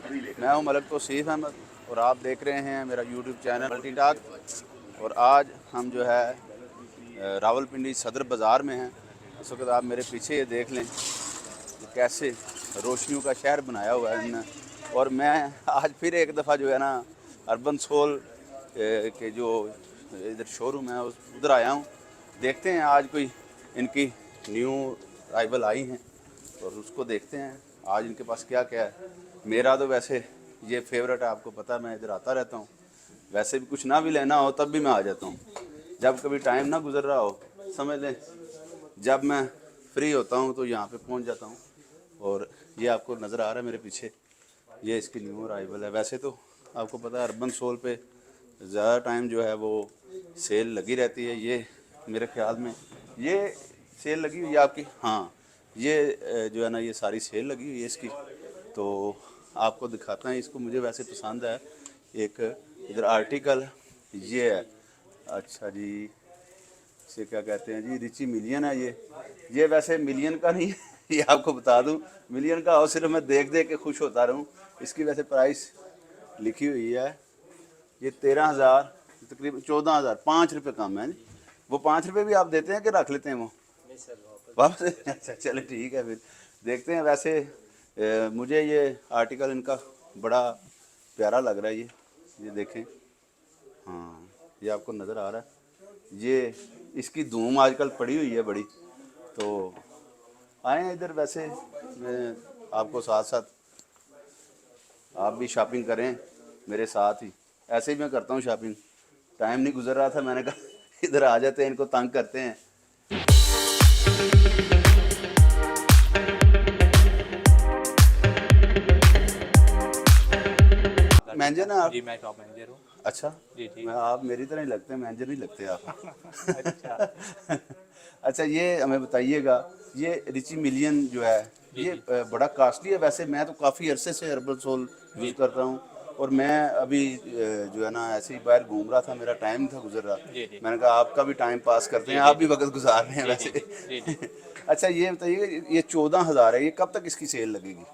मैं हूं मलिक तौसीफ अहमद और आप देख रहे हैं मेरा यूट्यूब चैनल मल्टी टॉक। और आज हम जो है रावलपिंडी सदर बाज़ार में हैं। इस वक्त आप मेरे पीछे ये देख लें कि कैसे रोशनियों का शहर बनाया हुआ है इनने। और मैं आज फिर एक दफ़ा जो है ना अर्बन सोल के जो इधर शोरूम है उधर आया हूँ। देखते हैं आज कोई इनकी न्यू अराइवल आई हैं और उसको देखते हैं आज इनके पास क्या क्या है। मेरा तो वैसे ये फेवरेट है, आपको पता है मैं इधर आता रहता हूँ। वैसे भी कुछ ना भी लेना हो तब भी मैं आ जाता हूँ, जब कभी टाइम ना गुजर रहा हो समझ लें जब मैं फ्री होता हूँ तो यहाँ पे पहुँच जाता हूँ। और ये आपको नज़र आ रहा है मेरे पीछे, ये इसकी न्यू अराइवल है। वैसे तो आपको पता है अर्बन सोल पे ज़्यादा टाइम जो है वो सेल लगी रहती है। ये मेरे ख्याल में ये सेल लगी हुई है आपकी, हाँ ये जो है ना ये सारी सेल लगी हुई है इसकी। तो आपको दिखाता है इसको, मुझे वैसे पसंद है। एक इधर आर्टिकल ये है, अच्छा जी इसे क्या कहते हैं जी, रिची मिलियन है ये वैसे मिलियन का नहीं है ये आपको बता दूं, मिलियन का हो सिर्फ मैं देख देख के खुश होता रहूं। इसकी वैसे प्राइस लिखी हुई है, ये 13,000 तकरीबन 14,000, 5 रुपये कम है। वो 5 रुपये भी आप देते हैं कि रख लेते हैं वो वापस? अच्छा चले ठीक है, फिर देखते हैं। वैसे मुझे ये आर्टिकल इनका बड़ा प्यारा लग रहा है। ये देखें, हाँ ये आपको नज़र आ रहा है। ये इसकी धूम आजकल पड़ी हुई है बड़ी। तो आए इधर, वैसे मैं आपको साथ साथ आप भी शॉपिंग करें मेरे साथ ही। ऐसे ही मैं करता हूँ शॉपिंग, टाइम नहीं गुजर रहा था, मैंने कहा इधर आ जाते हैं, इनको तंग करते हैं। मैनेजर ना आप? जी मैं टॉप मैनेजर हूँ। अच्छा जी जी। मैं आप मेरी तरह ही लगते हैं, मैनेजर नहीं लगते आप। अच्छा अच्छा ये हमें बताइएगा, ये रिची मिलियन जो है ये बड़ा कॉस्टली है वैसे? मैं तो काफ़ी अरसे से अर्बन सोल यूज़ करता हूँ और मैं अभी जो है ना ऐसे ही बाहर घूम रहा था, मेरा टाइम था गुजर रहा, जी जी मैंने कहा आपका भी टाइम पास करते हैं, आप भी वक्त गुजार रहे हैं जी जी वैसे। जी जी। अच्छा ये बताइए, ये 14,000 है, ये कब तक इसकी सेल लगेगी?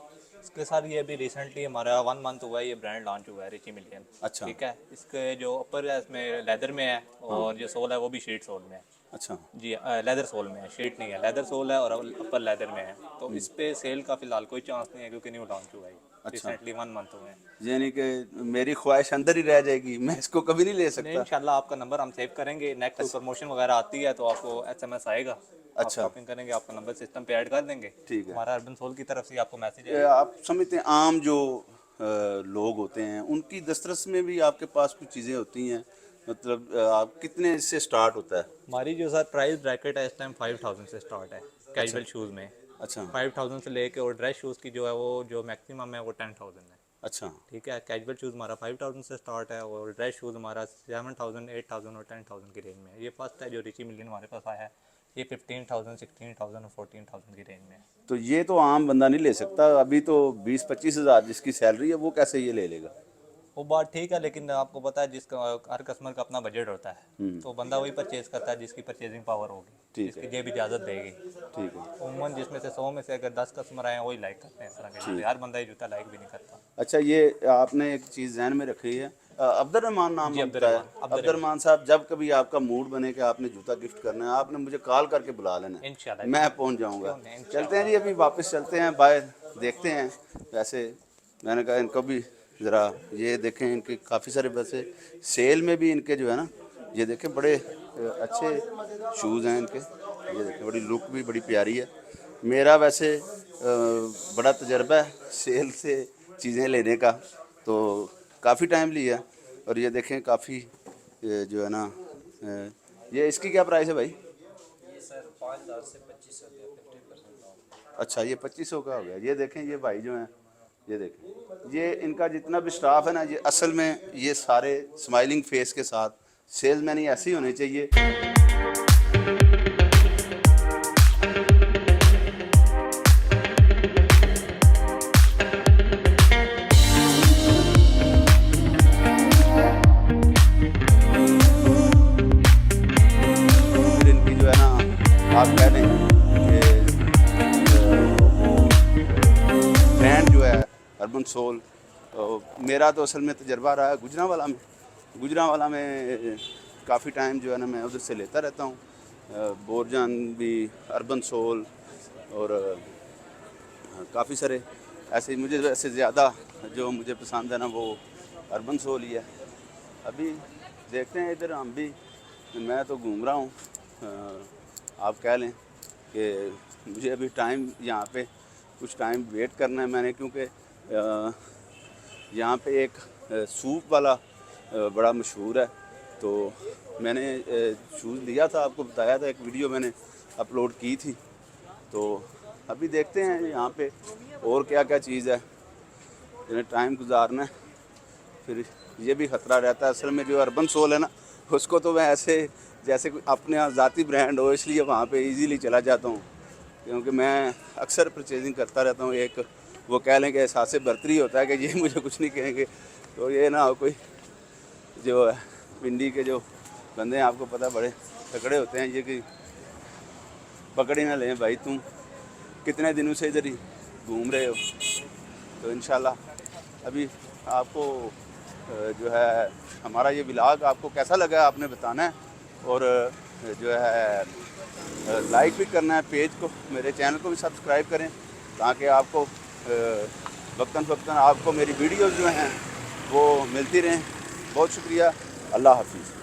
इसके साथ ये अभी रिसेंटली हमारा 1 मंथ हुआ है, ये ब्रांड लॉन्च हुआ है रिची मिलियन। अच्छा ठीक है, इसके जो अपर है इसमें लेदर में है और जो सोल है वो भी शीट सोल में है। अच्छा जी लेदर सोल में है, शीट नहीं है, लेदर सोल है और अपर लेदर में है। तो इस पे सेल का फिलहाल कोई चांस नहीं है क्योंकि न्यू लॉन्च हुआ है, अच्छा, रिसेंटली 1 मंथ हुए हैं। यानी कि मेरी ख्वाहिश अंदर ही रह जाएगी, मैं इसको कभी नहीं ले नहीं सकता। इंशाल्लाह आपका नंबर हम सेव करेंगे, नेक्स्ट कोई प्रमोशन वगैरह आती है तो आपको SMS आएगा, आप अच्छा शॉपिंग करेंगे, आपका नंबर सिस्टम पे ऐड कर देंगे। ठीक है। हमारा अर्बन सोल की तरफ से आपको मैसेज ये आएगा। आप समझते हैं आम जो लोग होते हैं उनकी दस्तरस में भी आपके पास कुछ चीज़ें होती हैं, मतलब आप कितने से स्टार्ट होता है? हमारी जो सर प्राइस ब्रैकेट है इस टाइम 5,000 से स्टार्ट है अच्छा कैजुअल शूज़ में। अच्छा 5,000 से लेके और ड्रेस शूज़ की जो है वो जो मैक्सिमम है वो 10,000 है। अच्छा ठीक है, कैजुअल शूज़ हमारा 5,000 से स्टार्ट है और ड्रेस शूज़ हमारा 7,000, 8,000 और 10,000 की रेंज में है। ये फर्स्ट है जो रिची मिलियन हमारे पास आया है, ये 15,000, 16,000 और 14,000 की रेंज में है। तो ये तो आम बंदा नहीं ले सकता, अभी तो 20-25 हज़ार जिसकी सैलरी है वो कैसे ये ले लेगा? वो बात ठीक है, लेकिन आपको पता है जिसका हर कस्टमर का अपना बजट होता है तो बंदा वही परचेज करता है जिसकी परचेजिंग पावर होगी, ठीक जिसकी है जेब इजाज़त देगी। ठीक है। उमूमन जिसमें से 100 में से अगर 10 कस्टमर आए वही लाइक करते हैं इस तरह के जूते, हर बंदा ये जूता लाइक भी नहीं करता। अच्छा ये आपने एक चीज़ जहन में रखी है, अब्दुर्रहमान नाम जी हम बताया। अब्दुर्रहमान अब्दुर्रहमान साहब, जब कभी आपका मूड बने कि आपने जूता गिफ्ट करना है, आपने मुझे कॉल करके बुला लेना है, इंशाल्लाह मैं पहुंच जाऊंगा। क्यों नहीं, चलते हैं जी, अभी वापस चलते हैं बाहर, देखते हैं। वैसे मैंने कहा इनको भी ज़रा ये देखें, इनके काफ़ी सारे वैसे सेल में भी इनके जो है ना, ये देखें बड़े अच्छे शूज़ हैं इनके, ये देखें बड़ी लुक भी बड़ी प्यारी है। मेरा वैसे बड़ा तजर्बा है सेल से चीज़ें लेने का, तो काफ़ी टाइम लिया। और ये देखें काफ़ी जो है ना ये इसकी क्या प्राइस है भाई? ये सर 5,000 से 2500 का 50% ऑफ। अच्छा ये 2500 का हो गया। ये देखें ये भाई जो हैं, ये देखें ये इनका जितना भी स्टाफ है ना, ये असल में ये सारे स्माइलिंग फेस के साथ सेल्समैन ही ऐसे ही होने चाहिए। इनकी जो है ना आप कह लें कि ब्रांड जो है अर्बन सोल, मेरा तो असल में तजर्बा रहा है गुजरांवाला में काफ़ी टाइम जो है ना मैं उधर से लेता रहता हूँ। बोरजान भी, अर्बन सोल और काफ़ी सारे ऐसे। मुझे वैसे ज़्यादा जो मुझे पसंद है ना वो अर्बन सोल ही है। अभी देखते हैं इधर हम भी, मैं तो घूम रहा हूँ, आप कह लें कि मुझे अभी टाइम यहाँ पे कुछ टाइम वेट करना है मैंने, क्योंकि यहाँ पे एक सूप वाला बड़ा मशहूर है। तो मैंने शूज़ लिया था, आपको बताया था, एक वीडियो मैंने अपलोड की थी। तो अभी देखते हैं यहाँ पे और क्या क्या चीज़ है जिन्हें टाइम गुजारना है। फिर ये भी ख़तरा रहता है असल में, जो अर्बन सोल है ना उसको तो मैं ऐसे जैसे अपने ज़ाती ब्रांड हो, इसलिए वहाँ पे इजीली चला जाता हूँ, क्योंकि मैं अक्सर परचेजिंग करता रहता हूँ। एक वो कह लें कि एहसास बर्तरी होता है कि ये मुझे कुछ नहीं कहेंगे, तो ये ना हो कोई जो है पिंडी के जो बंदे हैं, आपको पता बड़े तकड़े होते हैं, ये कि पकड़ ही ना लें भाई तुम कितने दिनों से इधर ही घूम रहे हो। तो इंशाल्लाह अभी आपको जो है हमारा ये व्लॉग आपको कैसा लगा आपने बताना है, और जो है लाइक भी करना है पेज को, मेरे चैनल को भी सब्सक्राइब करें, ताकि आपको वक्तन फ़क्तन आपको मेरी वीडियोज़ जो हैं वो मिलती रहें। बहुत शुक्रिया, अल्लाह हाफिज़।